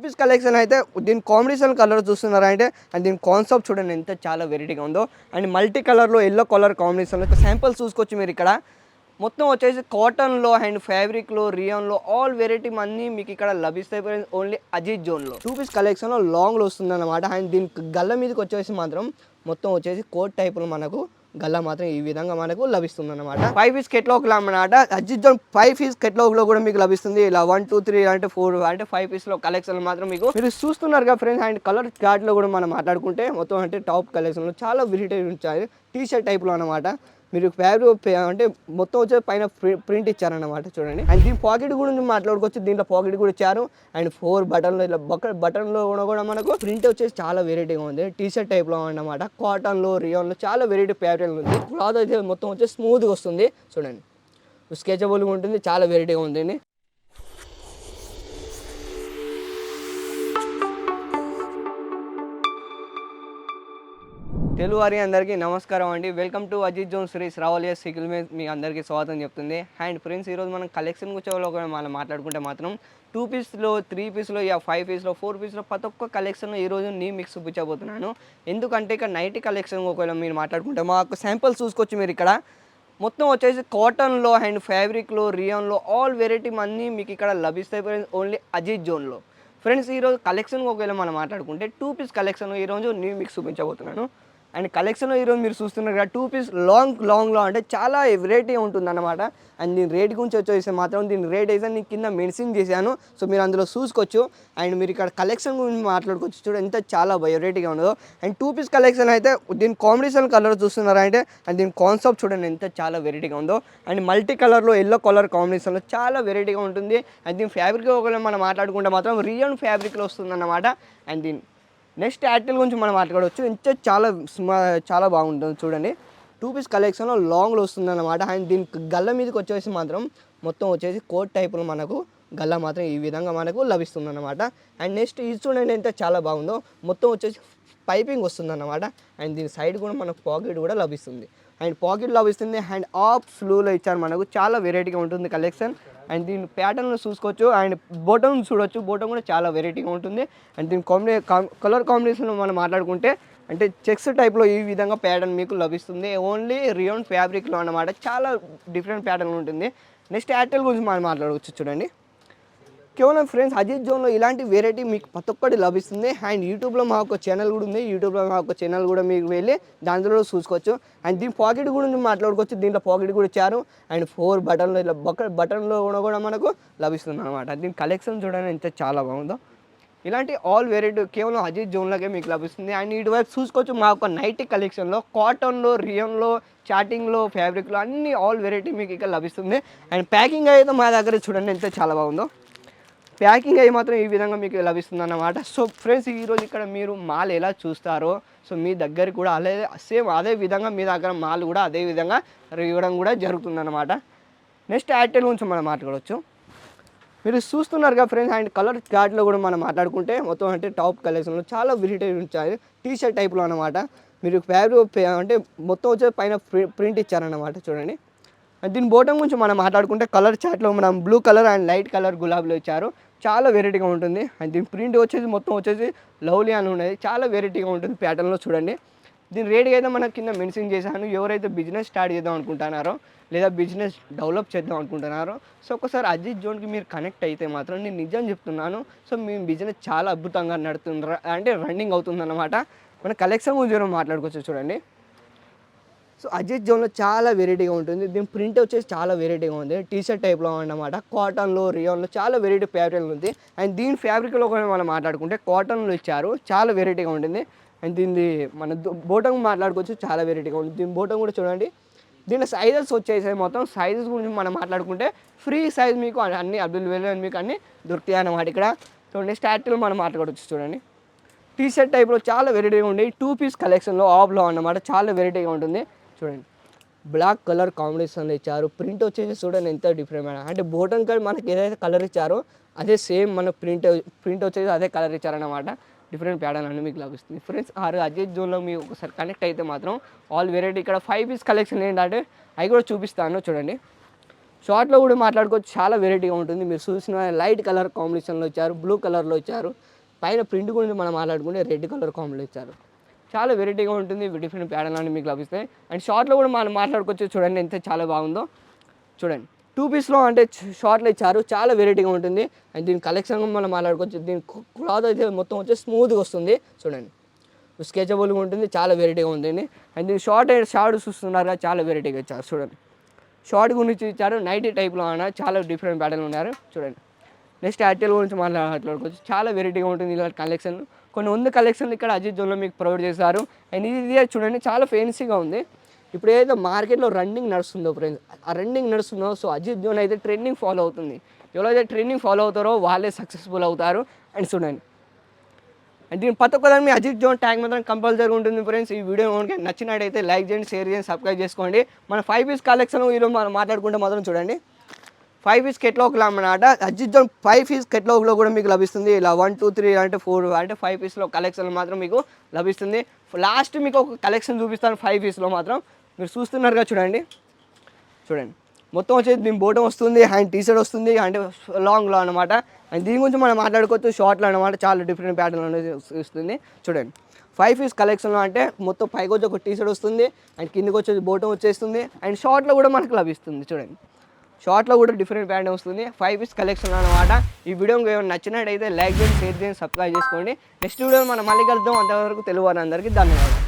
Piece collection అయితే దీని combination colour చూస్తున్నారా అంటే అండ్ దీని కాన్సెప్ట్ చూడండి ఎంత చాలా వెరైటీగా ఉందో. అండ్ మల్టీ కలర్లో ఎల్లో కలర్ కాంబినేషన్లో శాంపుల్స్ చూసుకోవచ్చు మీరు ఇక్కడ. మొత్తం వచ్చేసి కాటన్లో అండ్ ఫ్యాబ్రిక్లో రియాన్లో ఆల్ వెరైటీ అన్నీ మీకు ఇక్కడ లభిస్తాయి ఫ్రెండ్స్. ఓన్లీ అజిత్ జోన్లో 2 పీస్ కలెక్షన్లో లాంగ్లో వస్తుంది అనమాట. అండ్ దీని గల్ల మీదకి వచ్చేసి మాత్రం మొత్తం వచ్చేసి కోట్ టైపులో మనకు గల్లా మాత్రం ఈ విధంగా మనకు లభిస్తుంది అనమాట. 5 పీస్ కెట్లాగ్ అన్నమాట. అజిత్ జోన్ 5 పీస్ కెట్లాగ్ లో కూడా మీకు లభిస్తుంది. ఇలా 1 2 3 అంటే 4 అంటే 5 పీస్ లో కలెక్షన్ మాత్రం మీకు మీరు చూస్తున్నారు కదా ఫ్రెండ్స్. అండ్ కలర్ చార్ట్ లో కూడా మనం మాట్లాడుకుంటే మొత్తం అంటే టాప్ కలెక్షన్ లో చాలా వెరైటీ ఉంటాయి. టీ షర్ట్ టైప్ లో అనమాట. మీరు ఫ్యాబ్రిక్ అంటే మొత్తం వచ్చే పైన ప్రింట్ ఇచ్చారన్నమాట చూడండి. అండ్ దీని పాకెట్ కూడా మాట్లాడుకోవచ్చు. దీంట్లో పాకెట్ కూడా ఇచ్చారు. అండ్ 4 బటన్లు ఇలా బటన్లో కూడా మనకు ప్రింట్ వచ్చేసి చాలా వెరైటీగా ఉంది. టీ షర్ట్ టైప్లో అన్నమాట. కాటన్లో రియాన్లో చాలా వెరైటీ ఫ్యాబ్రిక్ ఉంది. క్లాత్ అయితే మొత్తం వచ్చి స్మూత్గా వస్తుంది చూడండి. స్కెచబుల్గా ఉంటుంది. చాలా వెరైటీగా ఉంటుంది. తెలుగు వారి అందరికీ నమస్కారం అండి. Welcome to Ajith zone Shri శ్రావలియా సైకిల్ మీద మీ అందరికీ స్వాగతం చెప్తుంది. అండ్ ఫ్రెండ్స్ ఈరోజు మనం కలెక్షన్ కూర్చోలో కూడా మనం మాట్లాడుకుంటే మాత్రం 2 పీస్లో 3 పీస్లో 5 పీస్లో 4 పీస్లో ప్రతి ఒక్క కలెక్షన్లో ఈరోజు నీ మిక్స్ చూపించబోతున్నాను. ఎందుకంటే ఇక్కడ నైట్ కలెక్షన్ ఒకవేళ మీరు మాట్లాడుకుంటే మాకు శాంపుల్స్ చూసుకోవచ్చు మీరు ఇక్కడ. మొత్తం వచ్చేసి కాటన్లో అండ్ ఫ్యాబ్రిక్లో రియాన్లో ఆల్ వెరైటీ అన్నీ మీకు ఇక్కడ లభిస్తాయి ఫ్రెండ్స్. ఓన్లీ అజిత్ జోన్లో ఫ్రెండ్స్. ఈరోజు కలెక్షన్ ఒకవేళ మనం మాట్లాడుకుంటే 2 పీస్ కలెక్షన్ ఈరోజు న్యూ మిక్స్ చూపించబోతున్నాను. అండ్ కలెక్షన్లో ఈరోజు మీరు చూస్తున్నారు కదా 2 పీస్ లాంగ్లో అంటే చాలా వెరైటీ ఉంటుందన్నమాట. అండ్ దీని రేట్ గురించి వచ్చేసి మాత్రం దీని రేట్ అయితే నేను కింద మెన్షన్ చేశాను. సో మీరు అందులో చూసుకోవచ్చు. అండ్ మీరు ఇక్కడ కలెక్షన్ గురించి మాట్లాడుకోవచ్చు. చూడండి ఎంత చాలా వెరైటీగా ఉండదో. అండ్ 2 పీస్ కలెక్షన్ అయితే దీని కాంబినేషన్ కలర్ చూస్తున్నారా అంటే అండ్ దీని కాన్సెప్ట్ చూడండి ఎంత చాలా వెరైటీగా ఉందో. అండ్ మల్టీ కలర్లో ఎల్లో కలర్ కాంబినేషన్లో చాలా వెరైటీగా ఉంటుంది. అండ్ దీని ఫ్యాబ్రిక్ ఒకవేళ మనం మాట్లాడుకుంటే మాత్రం రియల్ ఫ్యాబ్రిక్లో వస్తుందన్నమాట. అండ్ దీని నెక్స్ట్ యాక్టిల్ గురించి మనం మాట్లాడవచ్చు. ఇంకా చాలా బాగుంటుంది చూడండి. 2 పీస్ కలెక్షన్లో లాంగ్లో వస్తుందన్నమాట. అండ్ దీని గల్ల మీదకి వచ్చేసి మాత్రం మొత్తం వచ్చేసి కోట్ టైపులో మనకు గల్ల మాత్రం ఈ విధంగా మనకు లభిస్తుంది అనమాట. అండ్ నెక్స్ట్ ఇది చూడండి ఎంత చాలా బాగుందో. మొత్తం వచ్చేసి పైపింగ్ వస్తుందన్నమాట. అండ్ దీని సైడ్ కూడా మనకు పాకెట్ కూడా లభిస్తుంది. అండ్ పాకెట్ లభిస్తుంది. అండ్ ఆఫ్ స్లూలో ఇచ్చారు మనకు. చాలా వెరైటీగా ఉంటుంది కలెక్షన్. అండ్ దీని ప్యాటర్న్లో చూసుకోవచ్చు. అండ్ బోటం చూడొచ్చు. బోటం కూడా చాలా వెరైటీగా ఉంటుంది. అండ్ దీని కలర్ కాంబినేషన్ మనం మాట్లాడుకుంటే అంటే చెక్స్ టైప్లో ఈ విధంగా ప్యాటర్న్ మీకు లభిస్తుంది. ఓన్లీ రియాన్ ఫ్యాబ్రిక్లో అన్నమాట. చాలా డిఫరెంట్ ప్యాటర్న్ ఉంటుంది. నెక్స్ట్ యాక్టిల్ గురించి మనం మాట్లాడవచ్చు చూడండి. కేవలం ఫ్రెండ్స్ అజిత్ జోన్లో ఇలాంటి వెరైటీ మీకు ప్రతి ఒక్కటి లభిస్తుంది. అండ్ యూట్యూబ్లో మా ఒక ఛానల్ కూడా ఉంది. యూట్యూబ్లో మా ఒక ఛానల్ కూడా మీకు వెళ్ళి దాంట్లో చూసుకోవచ్చు. అండ్ దీని పాకెట్ గురించి మాట్లాడుకోవచ్చు. దీంట్లో పాకెట్ కూడా ఇచ్చారు. అండ్ 4 బటన్లు ఇలా బటన్లో కూడా మనకు లభిస్తుంది అనమాట. దీని కలెక్షన్ చూడండి ఎంత చాలా బాగుందో. ఇలాంటి ఆల్ వెరైటీ కేవలం అజిత్ జోన్లోకే మీకు లభిస్తుంది. అండ్ ఇటువైపు చూసుకోవచ్చు మా ఒక నైటీ కలెక్షన్లో కాటన్లో రియాన్లో చాటింగ్లో ఫ్యాబ్రిక్లో అన్ని ఆల్ వెరైటీ మీకు ఇక్కడ లభిస్తుంది. అండ్ ప్యాకింగ్ అయితే మా దగ్గర చూడండి ఎంత చాలా బాగుందో. ప్యాకింగ్ అయ్యి మాత్రం ఈ విధంగా మీకు లభిస్తుంది అన్నమాట. సో ఫ్రెండ్స్ ఈరోజు ఇక్కడ మీరు మాల్ ఎలా చూస్తారో సో మీ దగ్గర కూడా సేమ్ అదే విధంగా మీ దగ్గర మాల్ కూడా అదే విధంగా ఇవ్వడం కూడా జరుగుతుందన్నమాట. నెక్స్ట్ యాక్టిల్ గురించి మనం మాట్లాడవచ్చు. మీరు చూస్తున్నారు కదా ఫ్రెండ్స్. అండ్ కలర్ చార్ట్లో కూడా మనం మాట్లాడుకుంటే మొత్తం అంటే టాప్ కలెక్షన్లో చాలా వెరైటీ ఉంటాయి. టీ షర్ట్ టైప్లో అనమాట. మీరు ఫ్యాబ్రిక్ అంటే మొత్తం వచ్చే పైన ప్రింట్ ఇచ్చారన్నమాట చూడండి. దీని బోటం గురించి మనం మాట్లాడుకుంటే కలర్ చార్ట్లో మనం blue colour and light colour గులాబీలో ఇచ్చారు. చాలా వెరైటీగా ఉంటుంది. అండ్ దీని ప్రింట్ వచ్చేసి మొత్తం వచ్చేసి లవ్లీ అని ఉండేది. చాలా వెరైటీగా ఉంటుంది ప్యాటర్న్లో చూడండి. దీని రేట్ అయితే మనకు కింద మెన్షన్ చేశాను. ఎవరైతే బిజినెస్ స్టార్ట్ చేద్దాం అనుకుంటున్నారో లేదా బిజినెస్ డెవలప్ చేద్దాం అనుకుంటున్నారో సో ఒకసారి అజిత్ జోన్కి మీరు కనెక్ట్ అయితే మాత్రం నేను నిజం చెప్తున్నాను. సో మీ బిజినెస్ చాలా అద్భుతంగా నడుతుంది అంటే రన్నింగ్ అవుతుందన్నమాట. మన కలెక్షన్ గురించి మాట్లాడుకోవచ్చు చూడండి. సో అజిత్ జోన్లో చాలా వెరైటీగా ఉంటుంది. దీని ప్రింట్ వచ్చేసి చాలా వెరైటీగా ఉంది. టీ షర్ట్ టైప్లో అన్నమాట. కాటన్లో రియాన్లో చాలా వెరైటీ ఫ్యాబ్రిక్ ఉంది. అండ్ దీని ఫ్యాబ్రిక్లో కూడా మనం మాట్లాడుకుంటే కాటన్లో ఇచ్చారు. చాలా వెరైటీగా ఉంటుంది. అండ్ దీన్ని మన బోటం మాట్లాడుకోవచ్చు. చాలా వెరైటీగా ఉంటుంది. దీని బోటం కూడా చూడండి. దీని సైజెస్ వచ్చేసాయి. మొత్తం సైజెస్ గురించి మనం మాట్లాడుకుంటే ఫ్రీ సైజ్ మీకు అన్ని అవైలబుల్ మీకు అన్నీ దొరుకుతాయి అన్నమాట ఇక్కడ. సో నెక్స్ట్ యాక్టిల్ మనం మాట్లాడవచ్చు చూడండి. టీ షర్ట్ టైప్లో చాలా వెరైటీగా ఉంది. 2 పీస్ కలెక్షన్లో ఆఫ్లో అన్నమాట. చాలా వెరైటీగా ఉంటుంది చూడండి. బ్లాక్ కలర్ కాంబినేషన్లో ఇచ్చారు. ప్రింట్ వచ్చేసి చూడండి ఎంత డిఫరెంట్ అంటే బోటన్ కార్డ్ మనకి ఏదైతే కలర్ ఇచ్చారో అదే సేమ్ మన ప్రింట్ వచ్చేసి అదే కలర్ ఇచ్చారన్నమాట. డిఫరెంట్ ప్యాటర్న్ అని మీకు లభిస్తుంది ఫ్రెండ్స్. అజిత్ జోన్లో మీకు ఒకసారి కనెక్ట్ అయితే మాత్రం ఆల్ వెరైటీ ఇక్కడ 5 పీస్ కలెక్షన్ ఏంటంటే అవి కూడా చూపిస్తాను చూడండి. షార్ట్లో కూడా మాట్లాడుకోవచ్చు, చాలా వెరైటీగా ఉంటుంది. మీరు చూసిన లైట్ కలర్ కాంబినేషన్లో ఇచ్చారు, బ్లూ కలర్లో ఇచ్చారు. పైన ప్రింట్ గురించి మనం మాట్లాడుకుంటే రెడ్ కలర్ కాంబినేషన్ ఇచ్చారు. చాలా వెరైటీగా ఉంటుంది, డిఫరెంట్ ప్యాటర్న్ అన్ని మీకు లభిస్తాయి. అండ్ షార్ట్లో కూడా మనం మాట్లాడుకోవచ్చు. చూడండి ఎంత చాలా బాగుందో చూడండి. 2 పీస్లో అంటే షార్ట్లో ఇచ్చారు, చాలా వెరైటీగా ఉంటుంది. అండ్ దీని కలెక్షన్ మనం మాట్లాడుకోవచ్చు. దీని క్లాత్ అయితే మొత్తం వచ్చి స్మూత్గా వస్తుంది. చూడండి స్కెచబుల్గా ఉంటుంది, చాలా వెరైటీగా ఉంటుంది. అండ్ దీని షార్ట్ చూస్తున్నారు కదా, చాలా వెరైటీగా ఇచ్చారు. చూడండి షార్ట్ గురించి ఇచ్చారు, నైటీ టైప్లో అన్న చాలా డిఫరెంట్ ప్యాటర్న్ ఉన్నారు. చూడండి నెక్స్ట్ యాక్టిల్ గురించి మాట్లాడుకోవచ్చు. చాలా వెరైటీగా ఉంటుంది ఇలాంటి కలెక్షన్. కొన్ని వంద కలెక్షన్లు ఇక్కడ అజిత్ జోన్లో మీకు ప్రొవైడ్ చేస్తారు. అండ్ ఇది చూడండి చాలా ఫెన్సీగా ఉంది. ఇప్పుడు ఏదైతే మార్కెట్లో రన్నింగ్ నడుస్తుందో ఫ్రెండ్స్, ఆ రన్నింగ్ నడుస్తుందో, సో అజిత్ జోన్ అయితే ట్రెండింగ్ ఫాలో అవుతుంది. ఎవరైతే ట్రెండింగ్ ఫాలో అవుతారో వాళ్ళే సక్సెస్ఫుల్ అవుతారు. అండ్ చూడండి అండ్ దీని ప్రతి ఒక్కదాని మీ అజిత్ జోన్ ట్యాగ్ మాత్రం కంపల్సరీ ఉంటుంది ఫ్రెండ్స్. ఈ వీడియో కనుక నచ్చినట్టయితే లైక్ చేయండి, షేర్ చేయండి, సబ్స్క్రైబ్ చేసుకోండి. మన 5 పీస్ కలెక్షన్ ఈరోజు మనం మాట్లాడుకుంటే మాత్రం చూడండి 5 పీస్ కెట్లాగ్లో అన్నమాట. అజిత్ జోన్ 5 పీస్ కెట్లాగ్లో కూడా మీకు లభిస్తుంది. ఇలా 1 2 3 అంటే 4 అంటే 5 పీస్లో కలెక్షన్ మాత్రం మీకు లభిస్తుంది. లాస్ట్ మీకు ఒక కలెక్షన్ చూపిస్తాను 5 పీస్లో మాత్రం. మీరు చూస్తున్నారుగా చూడండి మొత్తం వచ్చేది దీని బోటం వస్తుంది, హ్యాండ్ టీషర్ట్ వస్తుంది, అంటే లాంగ్లో అనమాట. అండ్ దీని గురించి మనం మాట్లాడుకోవచ్చు. షార్ట్లో అనమాట, చాలా డిఫరెంట్ ప్యాటర్న్ అనేది వస్తుంది. చూడండి 5 పీస్ కలెక్షన్లో అంటే మొత్తం పైకి వచ్చి ఒక టీషర్ట్ వస్తుంది, అండ్ కిందకి వచ్చేది బోటం వచ్చేస్తుంది. అండ్ షార్ట్లో కూడా మనకు లభిస్తుంది. చూడండి షార్ట్లో కూడా డిఫరెంట్ ప్యాటర్న్ వస్తుంది. 5 పీస్ కలెక్షన్ అనమాట. ఈ వీడియో ఏమైనా నచ్చినట్టయితే లైక్ చేయండి, షేర్ చేయండి, సబ్స్క్రైబ్ చేసుకోండి. నెక్స్ట్ వీడియో మనం మళ్ళీ కలుద్దాం. అంతవరకు తెలుగు అందరికీ ధన్యవాదాలు.